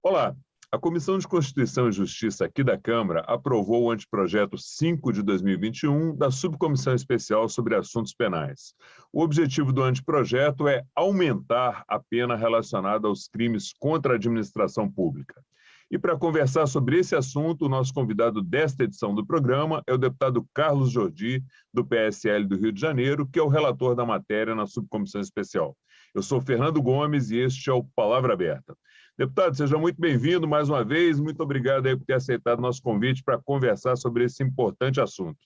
Olá, a Comissão de Constituição e Justiça aqui da Câmara aprovou o anteprojeto 5 de 2021 da Subcomissão Especial sobre Assuntos Penais. O objetivo do anteprojeto é aumentar a pena relacionada aos crimes contra a administração pública. E para conversar sobre esse assunto, o nosso convidado desta edição do programa é o deputado Carlos Jordi, do PSL do Rio de Janeiro, que é o relator da matéria na Subcomissão Especial. Eu sou Fernando Gomes e este é o Palavra Aberta. Deputado, seja muito bem-vindo mais uma vez. Muito obrigado aí por ter aceitado o nosso convite para conversar sobre esse importante assunto.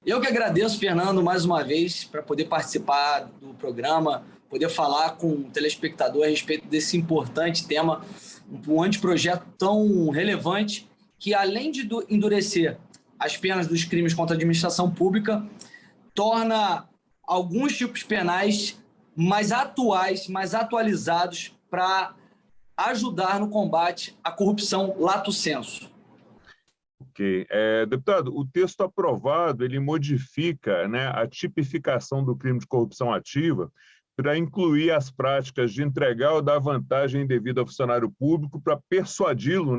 Eu que agradeço, Fernando, mais uma vez, para poder participar do programa, poder falar com o telespectador a respeito desse importante tema, um anteprojeto tão relevante que, além de endurecer as penas dos crimes contra a administração pública, torna alguns tipos penais mais atuais, mais atualizados para ajudar no combate à corrupção lato sensu. Ok. Deputado, o texto aprovado, ele modifica, a tipificação do crime de corrupção ativa para incluir as práticas de entregar ou dar vantagem indevida ao funcionário público para persuadi-lo,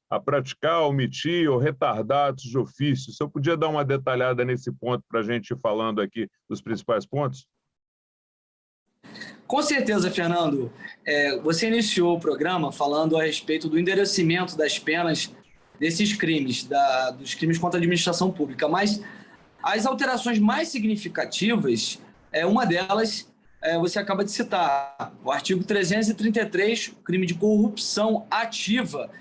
a praticar, omitir ou retardar atos de ofício. O senhor podia dar uma detalhada nesse ponto para a gente ir falando aqui dos principais pontos? Com certeza, Fernando. Você iniciou o programa falando a respeito do endurecimento das penas desses crimes, dos crimes contra a administração pública, mas as alterações mais significativas, uma delas, você acaba de citar, o artigo 333, o crime de corrupção ativa.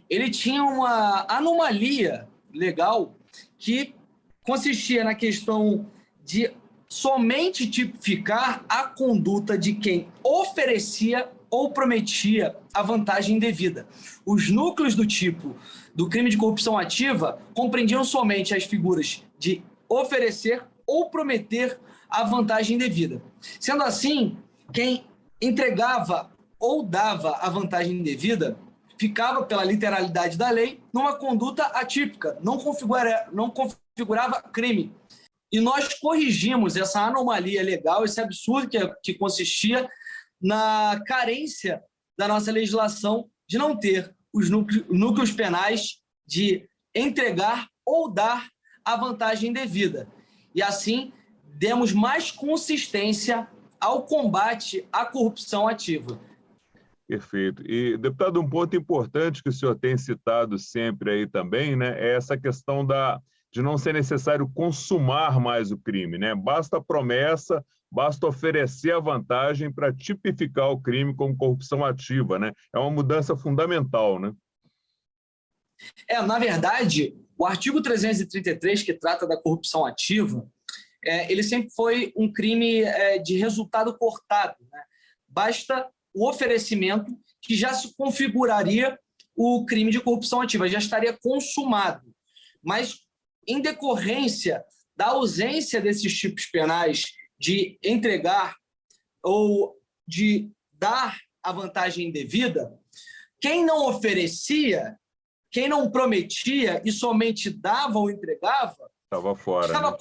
Ele tinha uma anomalia legal que consistia na questão de somente tipificar a conduta de quem oferecia ou prometia a vantagem indevida. Os núcleos do tipo do crime de corrupção ativa compreendiam somente as figuras de oferecer ou prometer a vantagem indevida. Sendo assim, quem entregava ou dava a vantagem indevida ficava, pela literalidade da lei, numa conduta atípica, não configurava crime. E nós corrigimos essa anomalia legal, esse absurdo que consistia na carência da nossa legislação de não ter os núcleos penais de entregar ou dar a vantagem indevida. E assim, demos mais consistência ao combate à corrupção ativa. Perfeito. E, deputado, um ponto importante que o senhor tem citado sempre aí também, é essa questão de não ser necessário consumar mais o crime, Basta a promessa, basta oferecer a vantagem para tipificar o crime como corrupção ativa, É uma mudança fundamental, Na verdade, o artigo 333, que trata da corrupção ativa, ele sempre foi um crime de resultado cortado, Basta o oferecimento que já se configuraria o crime de corrupção ativa, já estaria consumado. Mas, em decorrência da ausência desses tipos penais de entregar ou de dar a vantagem indevida, quem não oferecia, quem não prometia e somente dava ou entregava, estava fora, estava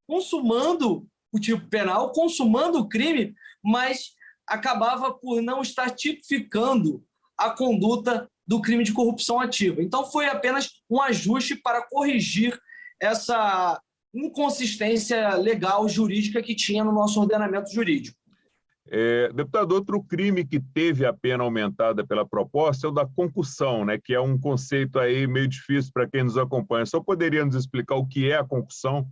consumando o tipo penal, consumando o crime, mas acabava por não estar tipificando a conduta do crime de corrupção ativa. Então, foi apenas um ajuste para corrigir essa inconsistência legal, jurídica que tinha no nosso ordenamento jurídico. Deputado, outro crime que teve a pena aumentada pela proposta é o da concussão, que é um conceito aí meio difícil para quem nos acompanha. Só poderia nos explicar o que é a concussão?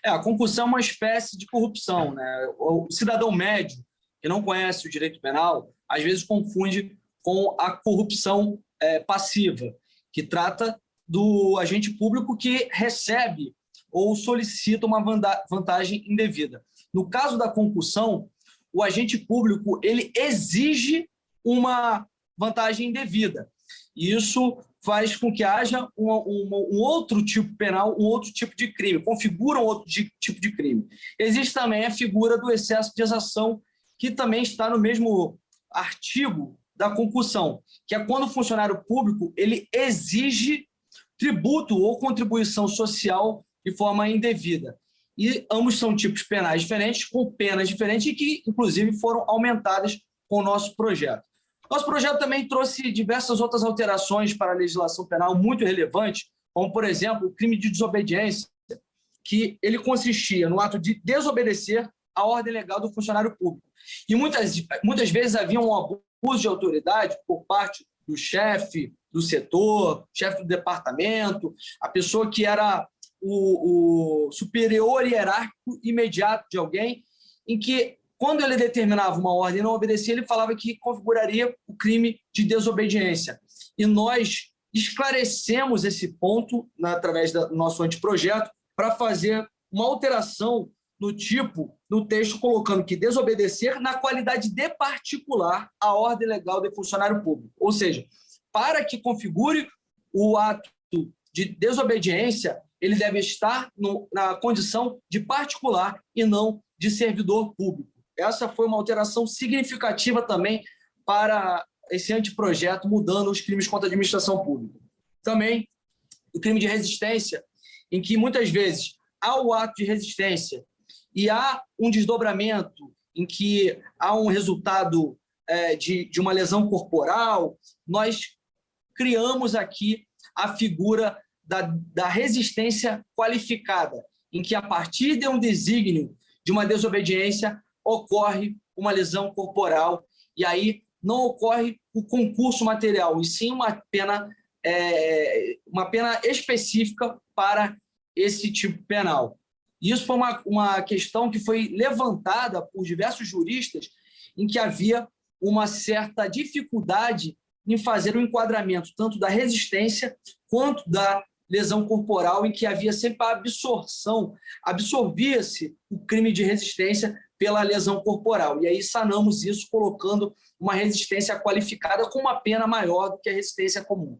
A concussão é uma espécie de corrupção, O cidadão médio, que não conhece o direito penal, às vezes confunde com a corrupção passiva, que trata do agente público que recebe ou solicita uma vantagem indevida. No caso da concussão, o agente público ele exige uma vantagem indevida. E isso faz com que haja um outro tipo penal, um outro tipo de crime, configura um outro tipo de crime. Existe também a figura do excesso de exação, que também está no mesmo artigo da concussão, que é quando o funcionário público ele exige tributo ou contribuição social de forma indevida. E ambos são tipos penais diferentes, com penas diferentes e que, inclusive, foram aumentadas com o nosso projeto. Nosso projeto também trouxe diversas outras alterações para a legislação penal muito relevantes, como, por exemplo, o crime de desobediência, que ele consistia no ato de desobedecer à ordem legal do funcionário público. E muitas vezes havia um abuso de autoridade por parte do chefe do setor, chefe do departamento, a pessoa que era o superior hierárquico imediato de alguém, em que, quando ele determinava uma ordem e não obedecia, ele falava que configuraria o crime de desobediência. E nós esclarecemos esse ponto, através do nosso anteprojeto, para fazer uma alteração no texto, colocando que desobedecer na qualidade de particular à ordem legal de funcionário público. Ou seja, para que configure o ato de desobediência, ele deve estar na condição de particular e não de servidor público. Essa foi uma alteração significativa também para esse anteprojeto, mudando os crimes contra a administração pública. Também o crime de resistência, em que muitas vezes há o ato de resistência e há um desdobramento em que há um resultado de uma lesão corporal, nós criamos aqui a figura da resistência qualificada, em que, a partir de um desígnio de uma desobediência, ocorre uma lesão corporal, e aí não ocorre o concurso material, e sim uma pena específica para esse tipo penal. Isso foi uma questão que foi levantada por diversos juristas, em que havia uma certa dificuldade em fazer o enquadramento tanto da resistência quanto da lesão corporal, em que havia sempre a absorvia-se o crime de resistência pela lesão corporal. E aí sanamos isso colocando uma resistência qualificada com uma pena maior do que a resistência comum.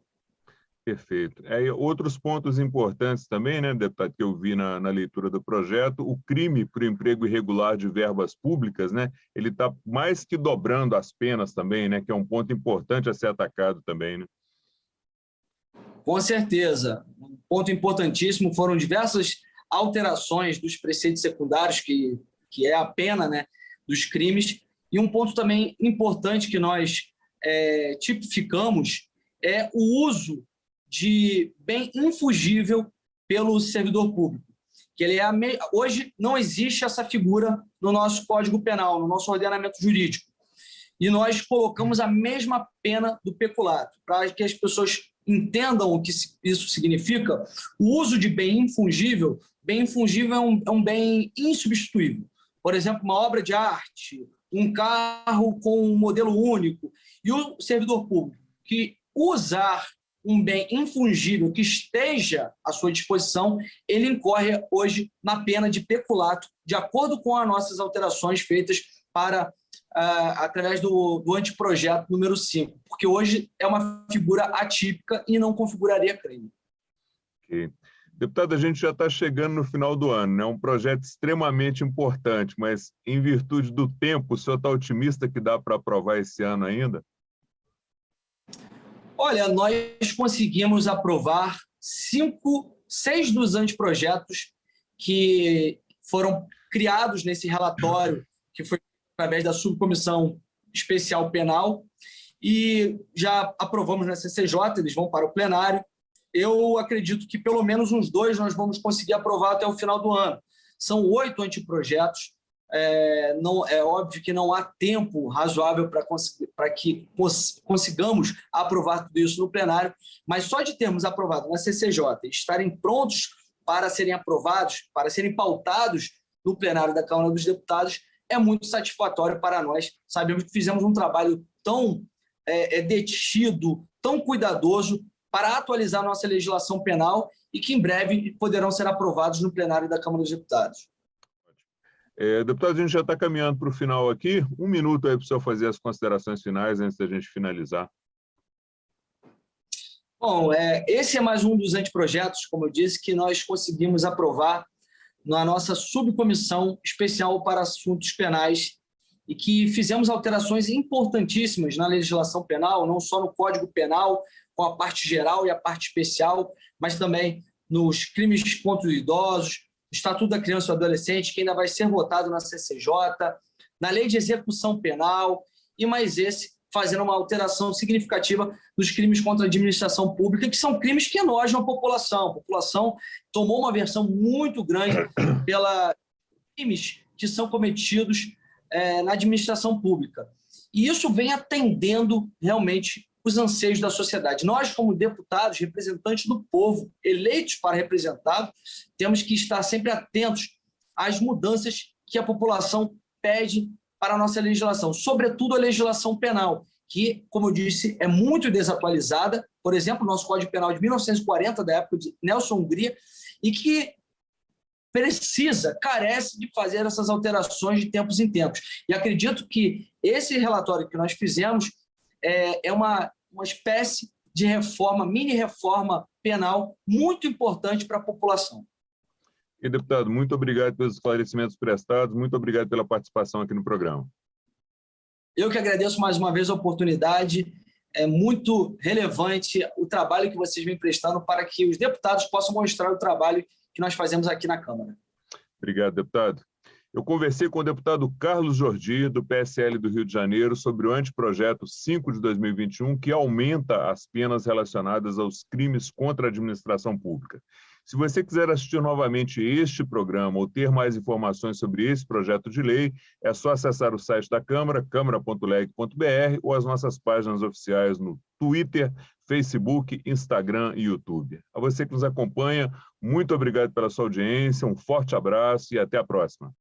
Perfeito. Outros pontos importantes também, né, deputado, que eu vi na leitura do projeto, o crime por emprego irregular de verbas públicas, né, ele está mais que dobrando as penas também, né, que é um ponto importante a ser atacado também, né? Com certeza. Um ponto importantíssimo foram diversas alterações dos preceitos secundários, que é a pena, né, dos crimes. E um ponto também importante que nós tipificamos é o uso de bem infungível pelo servidor público. Que hoje não existe essa figura no nosso Código Penal, no nosso ordenamento jurídico. E nós colocamos a mesma pena do peculato, para que as pessoas entendam o que isso significa. O uso de bem infungível é um bem insubstituível. Por exemplo, uma obra de arte, um carro com um modelo único. E o servidor público que usar um bem infungível que esteja à sua disposição, ele incorre hoje na pena de peculato, de acordo com as nossas alterações feitas através do anteprojeto número 5, porque hoje é uma figura atípica e não configuraria crime. Okay. Deputado, a gente já está chegando no final do ano, né? Um projeto extremamente importante, mas em virtude do tempo, o senhor está otimista que dá para aprovar esse ano ainda? Olha, nós conseguimos aprovar 6 dos anteprojetos que foram criados nesse relatório, que foi através da Subcomissão Especial Penal, e já aprovamos na CCJ, eles vão para o plenário. Eu acredito que pelo menos uns 2 nós vamos conseguir aprovar até o final do ano. São 8 anteprojetos. É óbvio que não há tempo razoável para que consigamos aprovar tudo isso no plenário, mas só de termos aprovado na CCJ e estarem prontos para serem aprovados, para serem pautados no plenário da Câmara dos Deputados, é muito satisfatório para nós. Sabemos que fizemos um trabalho tão detido, tão cuidadoso para atualizar nossa legislação penal e que em breve poderão ser aprovados no plenário da Câmara dos Deputados. Deputado, a gente já está caminhando para o final aqui. 1 minuto aí para o senhor fazer as considerações finais antes da gente finalizar. Bom, esse é mais um dos anteprojetos, como eu disse, que nós conseguimos aprovar na nossa subcomissão especial para assuntos penais e que fizemos alterações importantíssimas na legislação penal, não só no Código Penal, com a parte geral e a parte especial, mas também nos crimes contra os idosos, Estatuto da Criança e do Adolescente, que ainda vai ser votado na CCJ, na Lei de Execução Penal, e mais esse fazendo uma alteração significativa nos crimes contra a administração pública, que são crimes que enojam a população. A população tomou uma aversão muito grande pelos crimes que são cometidos na administração pública. E isso vem atendendo realmente os anseios da sociedade. Nós, como deputados, representantes do povo, eleitos para representar, temos que estar sempre atentos às mudanças que a população pede para a nossa legislação, sobretudo a legislação penal, que, como eu disse, é muito desatualizada. Por exemplo, o nosso Código Penal de 1940, da época de Nelson Hungria, e que carece de fazer essas alterações de tempos em tempos. E acredito que esse relatório que nós fizemos é uma espécie de reforma, mini-reforma penal muito importante para a população. E, deputado, muito obrigado pelos esclarecimentos prestados, muito obrigado pela participação aqui no programa. Eu que agradeço mais uma vez a oportunidade. É muito relevante o trabalho que vocês vêm prestando para que os deputados possam mostrar o trabalho que nós fazemos aqui na Câmara. Obrigado, deputado. Eu conversei com o deputado Carlos Jordi, do PSL do Rio de Janeiro, sobre o anteprojeto 5 de 2021, que aumenta as penas relacionadas aos crimes contra a administração pública. Se você quiser assistir novamente este programa ou ter mais informações sobre esse projeto de lei, é só acessar o site da Câmara, câmara.leg.br, ou as nossas páginas oficiais no Twitter, Facebook, Instagram e YouTube. A você que nos acompanha, muito obrigado pela sua audiência, um forte abraço e até a próxima.